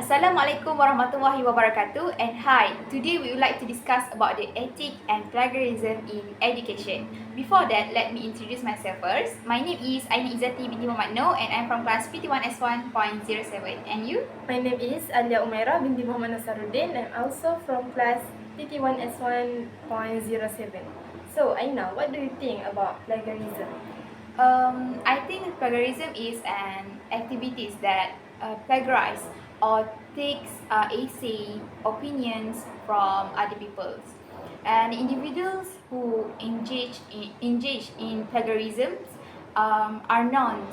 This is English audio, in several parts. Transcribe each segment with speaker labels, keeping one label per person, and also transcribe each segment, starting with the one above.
Speaker 1: Assalamualaikum warahmatullahi wabarakatuh, and hi, today we would like to discuss about the ethic and plagiarism in education. Before that, let me introduce myself first. My name is Aina Izzati binti Muhammad Noor and I'm from class PT1S1.07. And you?
Speaker 2: My name is Alia Umaira binti Muhammad Nasaruddin. I'm also from class PT1S1.07. So, Aina, what do you think about plagiarism?
Speaker 1: I think plagiarism is an activity that plagiarize or takes essay opinions from other people's. And individuals who engage in plagiarism are known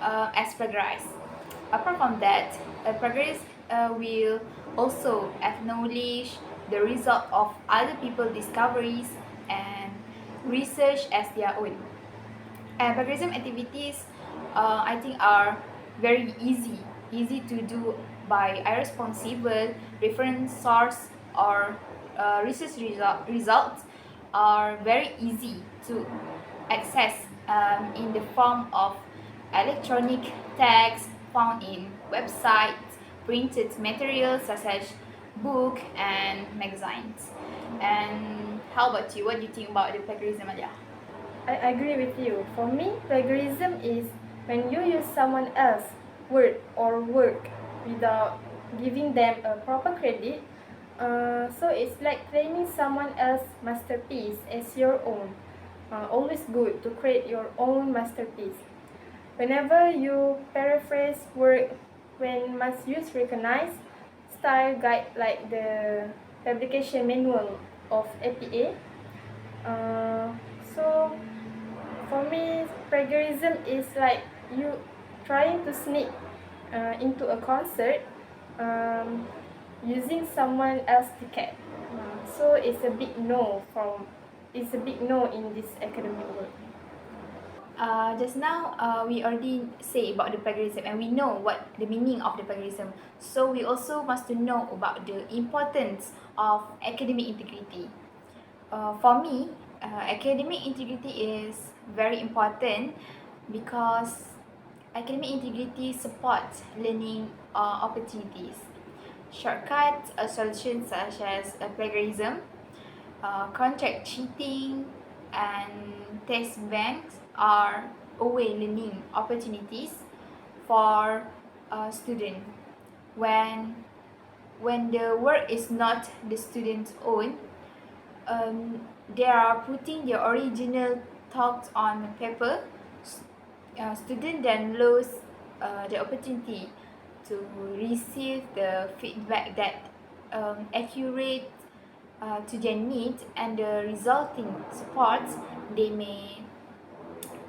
Speaker 1: as plagiarists. Apart from that, a plagiarist will also acknowledge the result of other people's discoveries and research as their own. And plagiarism activities, I think, are very easy to do by irresponsible reference source or research results are very easy to access in the form of electronic text found in websites, printed materials such as book and magazines. And how about you? What do you think about the plagiarism, Alia?
Speaker 2: I agree with you. For me, plagiarism is when you use someone else's word or work without giving them a proper credit. So it's like claiming someone else's masterpiece as your own. Always good to create your own masterpiece. Whenever you paraphrase work when must use recognized style guide like the publication manual of APA. So for me, plagiarism is like you trying to sneak into a concert using someone else's ticket. So it's a big no in this academic world.
Speaker 1: Just now, we already say about the plagiarism and we know what the meaning of the plagiarism. So we also must to know about the importance of academic integrity. For me, academic integrity is very important because academic integrity supports learning opportunities. Shortcut solutions such as plagiarism, contract cheating, and test banks are away learning opportunities for a student. When the work is not the student's own, they are putting their original thoughts on paper. Student then lose the opportunity to receive the feedback that accurate to their needs, and the resulting supports they may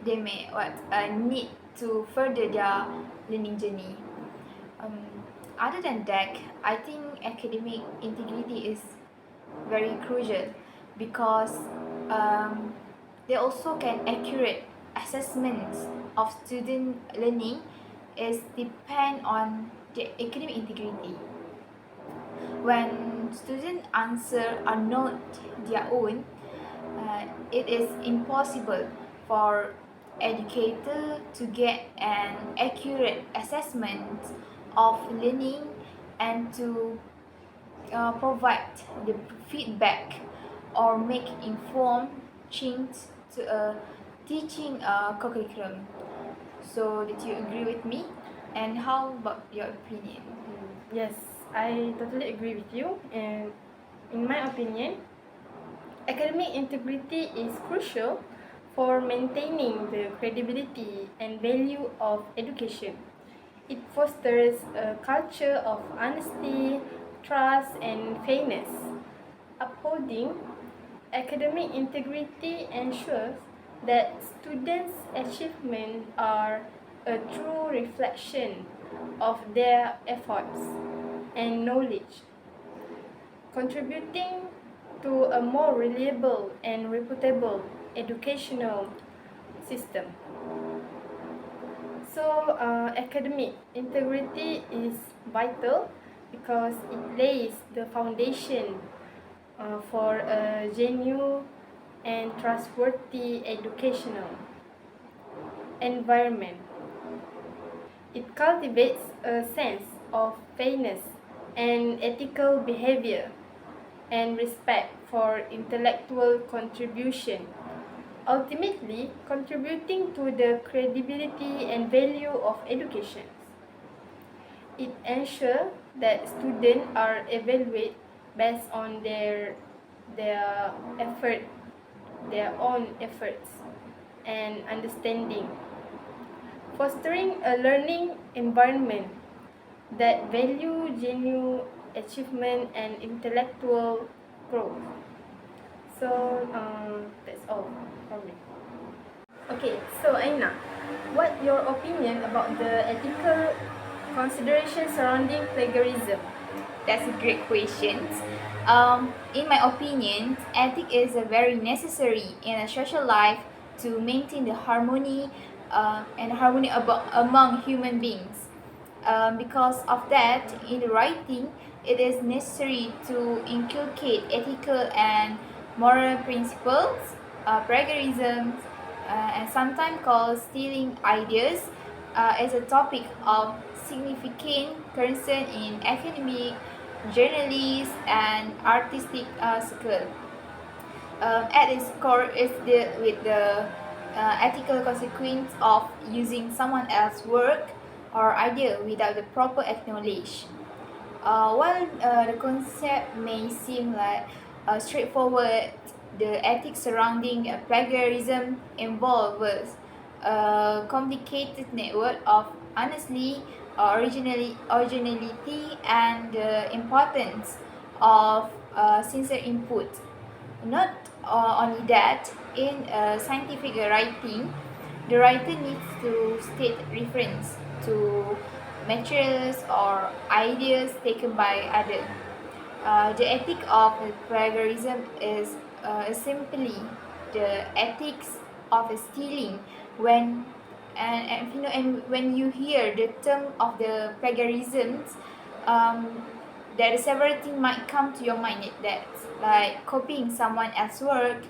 Speaker 1: need to further their learning journey. Um, Other than that, I think academic integrity is very crucial because they also can accurate assessments of student learning is depend on the academic integrity. When student answer are not their own, it is impossible for educator to get an accurate assessment of learning and to provide the feedback or make informed change to a teaching curriculum. So did you agree with me? And how about your opinion?
Speaker 2: Yes, I totally agree with you. And in my opinion, academic integrity is crucial for maintaining the credibility and value of education. It fosters a culture of honesty, trust, and fairness. Upholding academic integrity ensures that students' achievements are a true reflection of their efforts and knowledge, contributing to a more reliable and reputable educational system. So, academic integrity is vital because it lays the foundation for a genuine and trustworthy educational environment. It cultivates a sense of fairness and ethical behavior and respect for intellectual contribution, ultimately contributing to the credibility and value of education. It ensures that students are evaluated based on their effort, their own efforts and understanding, fostering a learning environment that value genuine achievement and intellectual growth. So that's all from me. Okay, so Aina, what your opinion about the ethical considerations surrounding plagiarism?
Speaker 1: That's a great question. In my opinion, ethics is very necessary in a social life to maintain the harmony and harmony among human beings. Because of that, in writing, it is necessary to inculcate ethical and moral principles. Plagiarism, and sometimes called stealing ideas, is a topic of significant concern in academic, journalist, and artistic circle. At its core is with the ethical consequence of using someone else's work or idea without the proper acknowledge. While the concept may seem like straightforward, the ethics surrounding plagiarism involves a complicated network of honesty, originality, and the importance of sincere input. Not only that, in scientific writing, the writer needs to state reference to materials or ideas taken by others. The ethic of plagiarism is simply the ethics of stealing. When and when you hear the term of the plagiarisms, um, there are several things might come to your mind. That's like copying someone else's work,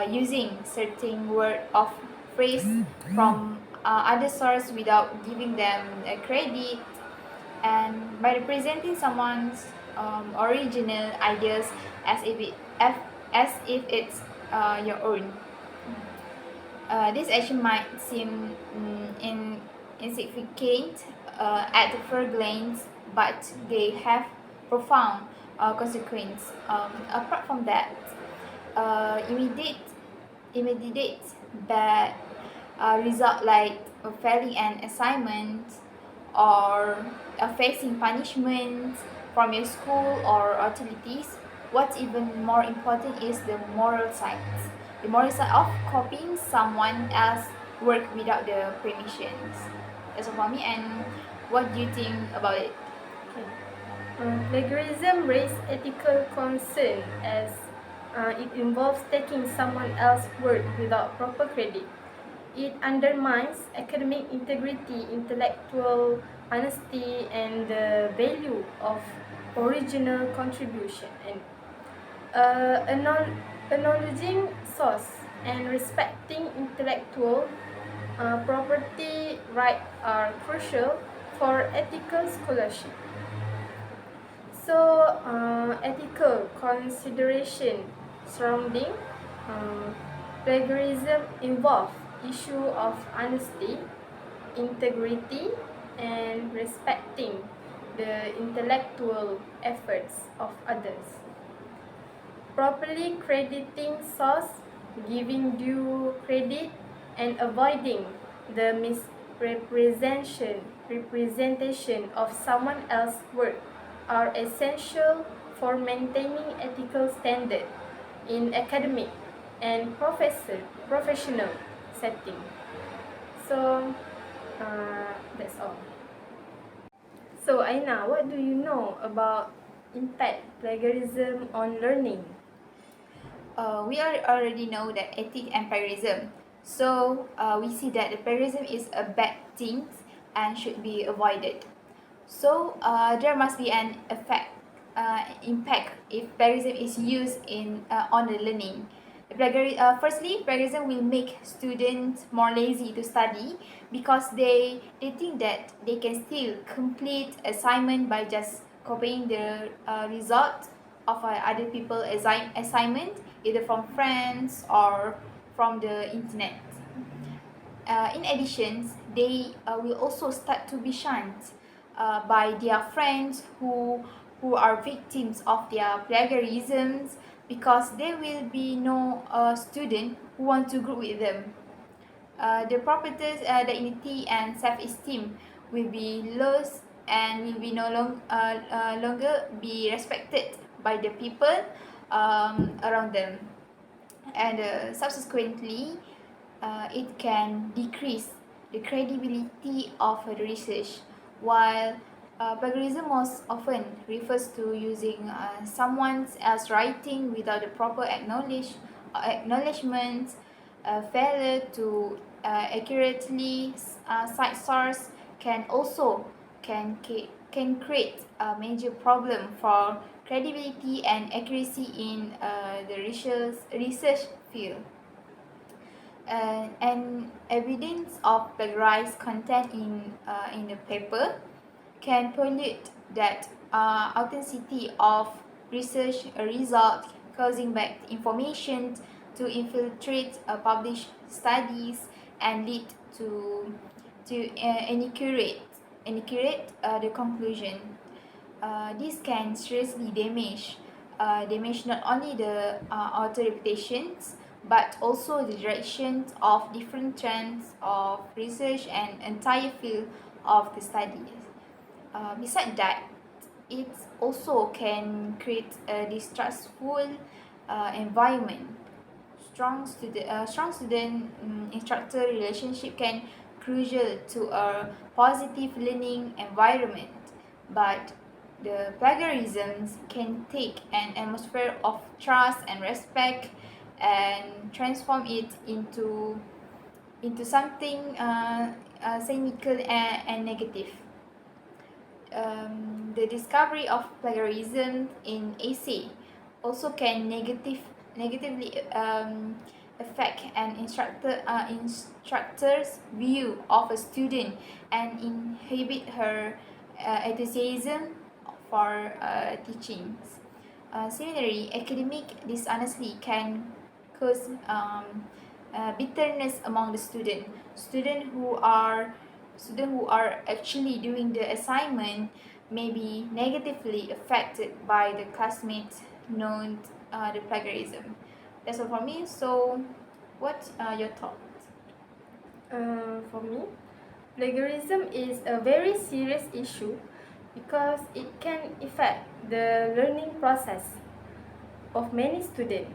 Speaker 1: using certain word of phrase from other source without giving them a credit, and by representing someone's original ideas as if it's your own. This action might seem insignificant at the first glance, but they have profound consequence. Apart from that, immediate bad result like failing an assignment or facing punishment from your school or authorities. What's even more important is the moral side. The moral side of copying someone else's work without the permissions. That's all for me. And what do you think about it?
Speaker 2: Okay. Plagiarism raises ethical concern as it involves taking someone else's work without proper credit. It undermines academic integrity, intellectual honesty, and the value of original contribution. And acknowledging source and respecting intellectual property rights are crucial for ethical scholarship. So, ethical consideration surrounding plagiarism involve issue of honesty, integrity, and respecting the intellectual efforts of others. Properly crediting source, giving due credit, and avoiding the representation of someone else's work are essential for maintaining ethical standard in academic and professional setting. So that's all. So Aina, what do you know about impact plagiarism on learning?
Speaker 1: We already know that ethics and plagiarism. So we see that the plagiarism is a bad thing and should be avoided. So there must be an impact if plagiarism is used in on the learning. Firstly, plagiarism will make students more lazy to study because they think that they can still complete assignment by just copying the result of other people assignment, either from friends or from the internet. In addition, they will also start to be shunned by their friends who are victims of their plagiarisms because there will be no student who want to group with them. The properties, dignity, and self-esteem will be lost and will be longer be respected by the people around them, and subsequently it can decrease the credibility of the research, while plagiarism most often refers to using someone else's writing without the proper acknowledgement. Failure to accurately cite source can also can create a major problem for credibility and accuracy in the research field. And evidence of plagiarized content in the paper can pollute that authenticity of research result, causing bad information to infiltrate published studies and lead to inaccurate the conclusion. This can seriously damage not only the author reputations but also the direction of different trends of research and entire field of the studies. Besides that, it also can create a distrustful environment. Strong student instructor relationship can crucial to a positive learning environment, but the plagiarisms can take an atmosphere of trust and respect and transform it into something cynical and negative. The discovery of plagiarism in essay also can negatively affect an instructor's view of a student and inhibit her enthusiasm for teachings. Similarly, academic dishonesty can cause bitterness among the student who are actually doing the assignment may be negatively affected by the classmates known the plagiarism. That's all for me. So, what are your thoughts?
Speaker 2: For me, plagiarism is a very serious issue because it can affect the learning process of many students.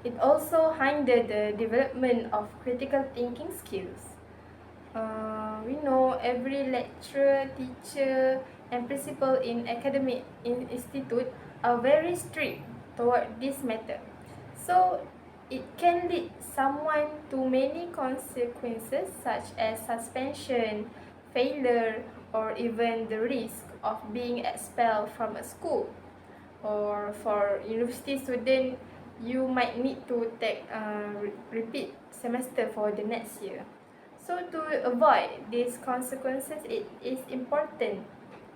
Speaker 2: It also hinders the development of critical thinking skills. We know every lecturer, teacher, and principal in academic institute are very strict toward this matter. So it can lead someone to many consequences such as suspension, failure, or even the risk of being expelled from a school. Or for university student, you might need to take a repeat semester for the next year. So to avoid these consequences, it is important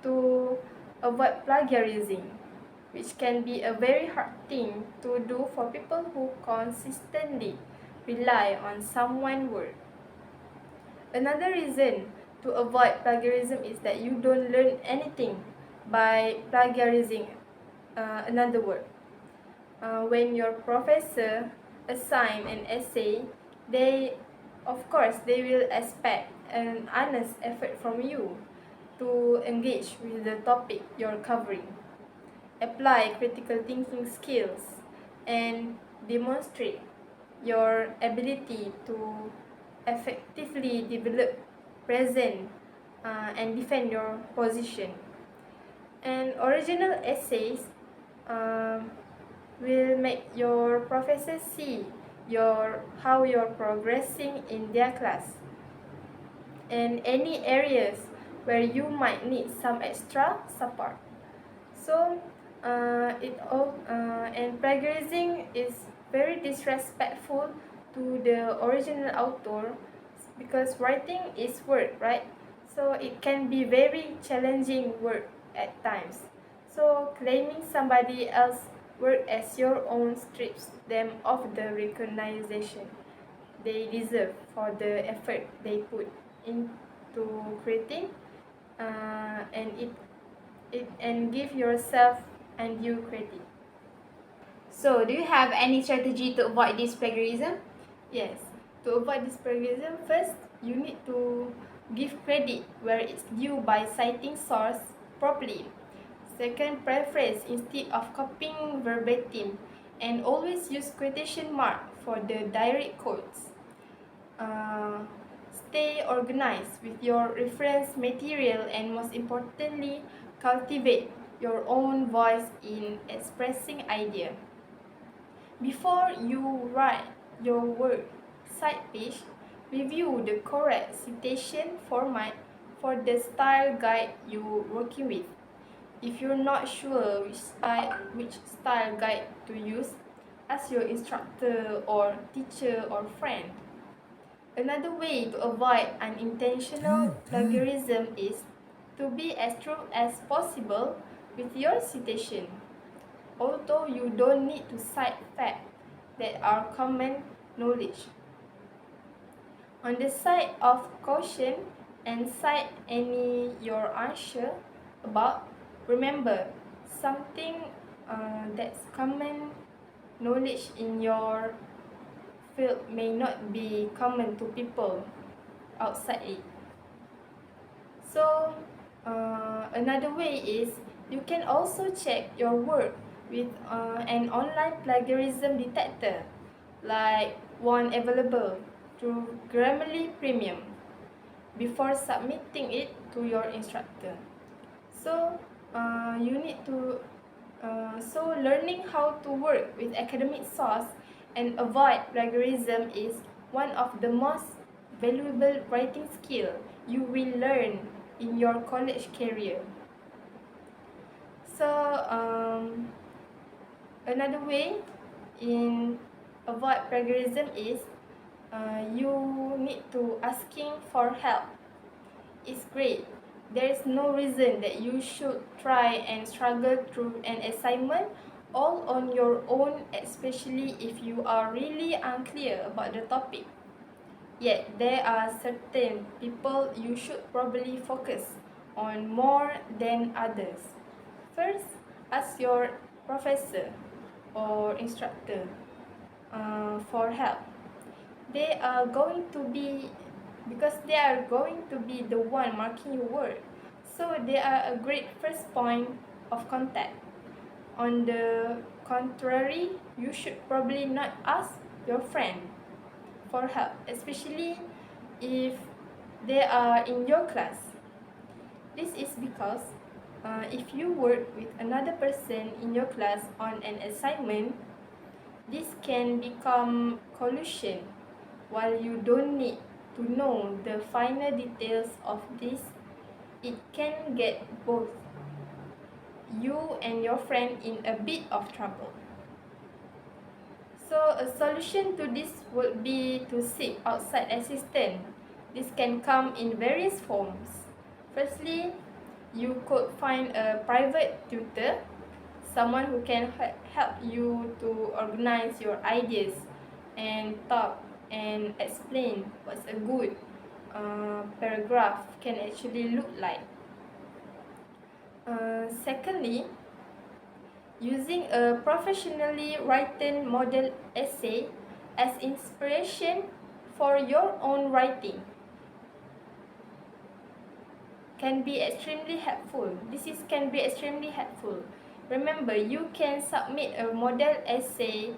Speaker 2: to avoid plagiarism, which can be a very hard thing to do for people who consistently rely on someone's word. Another reason to avoid plagiarism is that you don't learn anything by plagiarizing another word. When your professor assign an essay, they will expect an honest effort from you to engage with the topic you're covering, apply critical thinking skills, and demonstrate your ability to effectively develop, present, and defend your position. And original essays um, will make your professors see how you're progressing in their class, and any areas where you might need some extra support. So and plagiarism is very disrespectful to the original author, because writing is work, right? So it can be very challenging work at times. So claiming somebody else's work as your own strips them of the recognition they deserve for the effort they put into creating, and give yourself undue credit.
Speaker 1: So, do you have any strategy to avoid this plagiarism?
Speaker 2: Yes, to avoid this plagiarism, first you need to give credit where it's due by citing source properly. Second, paraphrase instead of copying verbatim, and always use quotation mark for the direct quotes. Stay organized with your reference material, and most importantly, cultivate your own voice in expressing idea. Before you write your work side page, review the correct citation format for the style guide you're working with. If you're not sure which style guide to use, ask your instructor or teacher or friend. Another way to avoid unintentional plagiarism is to be as true as possible with your citation. Although you don't need to cite facts that are common knowledge. On the side of caution, and cite any you're unsure about, remember something that's common knowledge in your field may not be common to people outside it. So, another way is you can also check your work with an online plagiarism detector, like one available through Grammarly Premium, before submitting it to your instructor. So, you need to so learning how to work with academic source and avoid plagiarism is one of the most valuable writing skill you will learn in your college career. So, another way in avoid plagiarism is you need to asking for help. It's great. There is no reason that you should try and struggle through an assignment all on your own, especially if you are really unclear about the topic. Yet there are certain people you should probably focus on more than others. First, ask your professor or instructor for help. They are going to be the one marking your work, so they are a great first point of contact. On the contrary, you should probably not ask your friend for help, especially if they are in your class. This is because if you work with another person in your class on an assignment, this can become collusion. While you don't need to know the finer details of this, it can get both you and your friend in a bit of trouble. So a solution to this would be to seek outside assistance. This can come in various forms. Firstly, you could find a private tutor, someone who can help you to organize your ideas and talk and explain what's a good paragraph can actually look like. Secondly, using a professionally written model essay as inspiration for your own writing can be extremely helpful. Can be extremely helpful. Remember, you cannot submit a model essay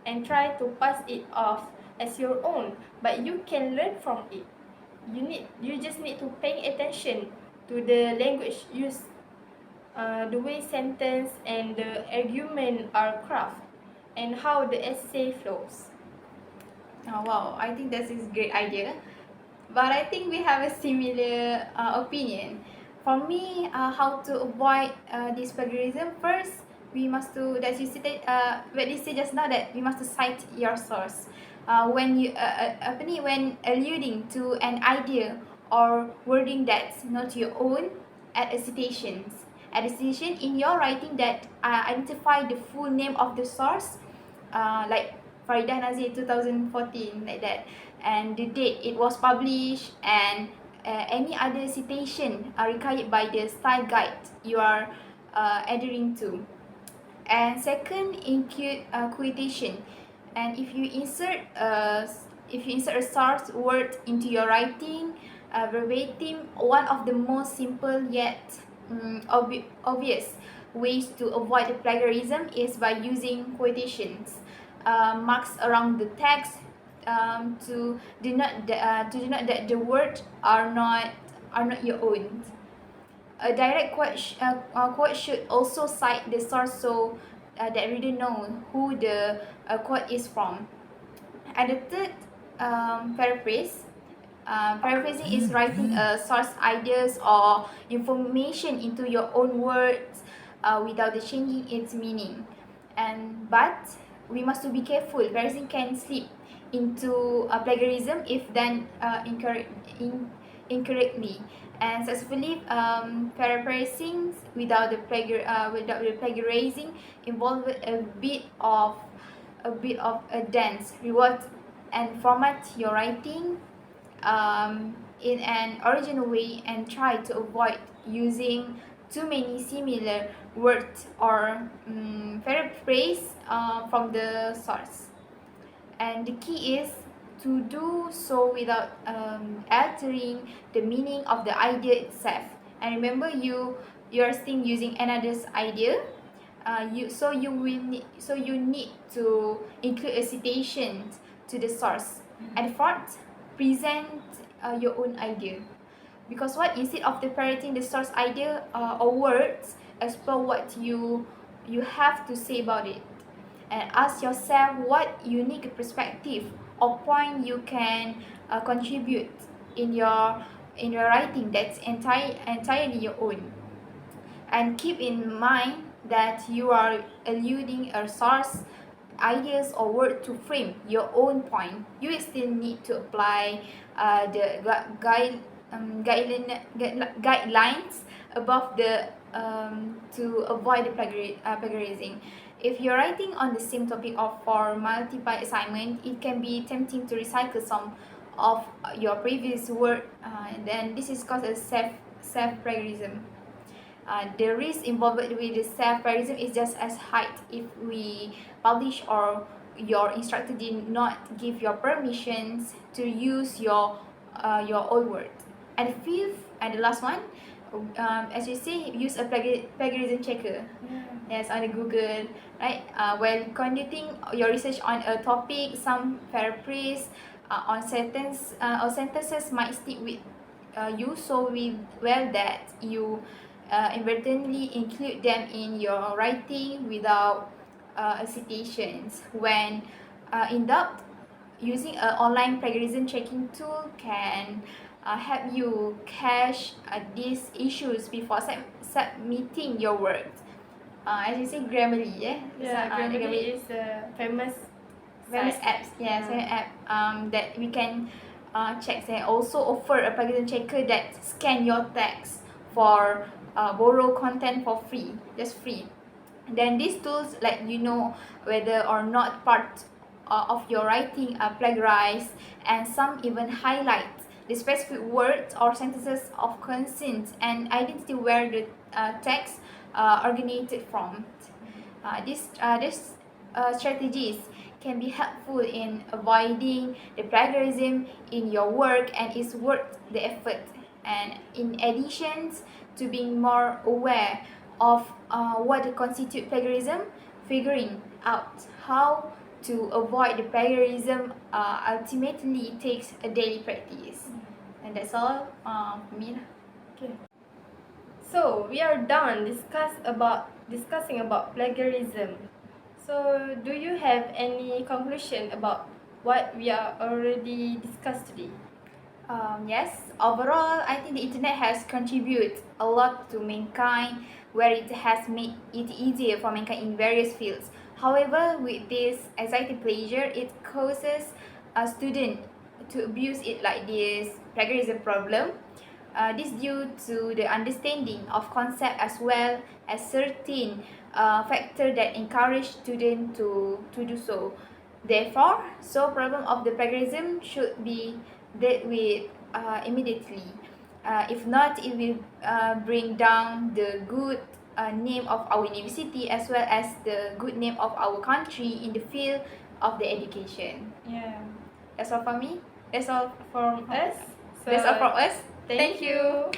Speaker 2: and try to pass it off as your own, but you can learn from it. You just need to pay attention to the language used, the way sentence and the argument are crafted, and how the essay flows.
Speaker 1: Oh, wow, I think that is a great idea. But I think we have a similar opinion. For me, how to avoid this plagiarism, first, we must to that you said what you said just now, that we must to cite your source. When you apa ni, when alluding to an idea or wording that's not your own, at a citations. At a citation in your writing that identify the full name of the source, like Faridah Nazir 2014, like that, and the date it was published, and any other citation are required by the style guide you are adhering to. And second, include quotation. And if you insert a source word into your writing, verbatim, one of the most simple yet obvious ways to avoid the plagiarism is by using quotations, marks around the text, to denote that the words are not your own. A direct quote should also cite the source, so that reader know who the quote is from. And the third, paraphrase. Paraphrasing is writing a source ideas or information into your own words without the changing its meaning. But we must to be careful. Paraphrasing can slip into plagiarism if done incorrectly. And successfully, paraphrasing without the plagiarizing involves a bit of a dance, reward, and format your writing in an original way, and try to avoid using too many similar words or paraphrase from the source. And the key is to do so without altering the meaning of the idea itself. And remember, you are still using another's idea. You need to include a citation to the source. And fourth, present your own idea. Because what, instead of the parroting the source idea or words, explore what you have to say about it, and ask yourself what unique perspective or point you can contribute in your writing that's entirely your own. And keep in mind that you are alluding a source ideas or word to frame your own point. You still need to apply the guidelines above the to avoid the plagiarizing. If you're writing on the same topic or for multiple assignment, it can be tempting to recycle some of your previous work, and then this is called a self plagiarism. The risk involved with the self-plagiarism is just as high if we publish or your instructor did not give your permissions to use your own word. And the fifth and the last one, as you say, use a plagiarism checker. Yes, on the Google, right? While conducting your research on a topic, some paraphrase on sentences might stick with you so well that you inadvertently include them in your writing without citations. When in doubt, using an online plagiarism checking tool can help you catch these issues before submitting your work. As you say, Grammarly,
Speaker 2: Grammarly is a famous
Speaker 1: apps. Yes, app that we can check. They also offer a plagiarism checker that scan your text for borrow content for free, just free. Then these tools let you know whether or not part of your writing are plagiarized, and some even highlight the specific words or sentences of consent and identity where the text originated from. These strategies can be helpful in avoiding the plagiarism in your work, and is worth the effort. And in addition to being more aware of what constitutes plagiarism, figuring out how to avoid the plagiarism ultimately takes a daily practice. And that's all for me.
Speaker 2: Okay. So we are done discussing about plagiarism. So do you have any conclusion about what we are already discussed today?
Speaker 1: Yes, overall, I think the internet has contributed a lot to mankind, where it has made it easier for mankind in various fields. However, with this anxiety pleasure, it causes a student to abuse it like this plagiarism problem. This due to the understanding of concept as well as certain factor that encourage student to do so. Therefore, so problem of the plagiarism should be dealt with immediately. If not, it will bring down the good name of our university as well as the good name of our country in the field of the education.
Speaker 2: Yeah.
Speaker 1: That's all for me. That's all
Speaker 2: From us.
Speaker 1: That's all from us.
Speaker 2: Thank you.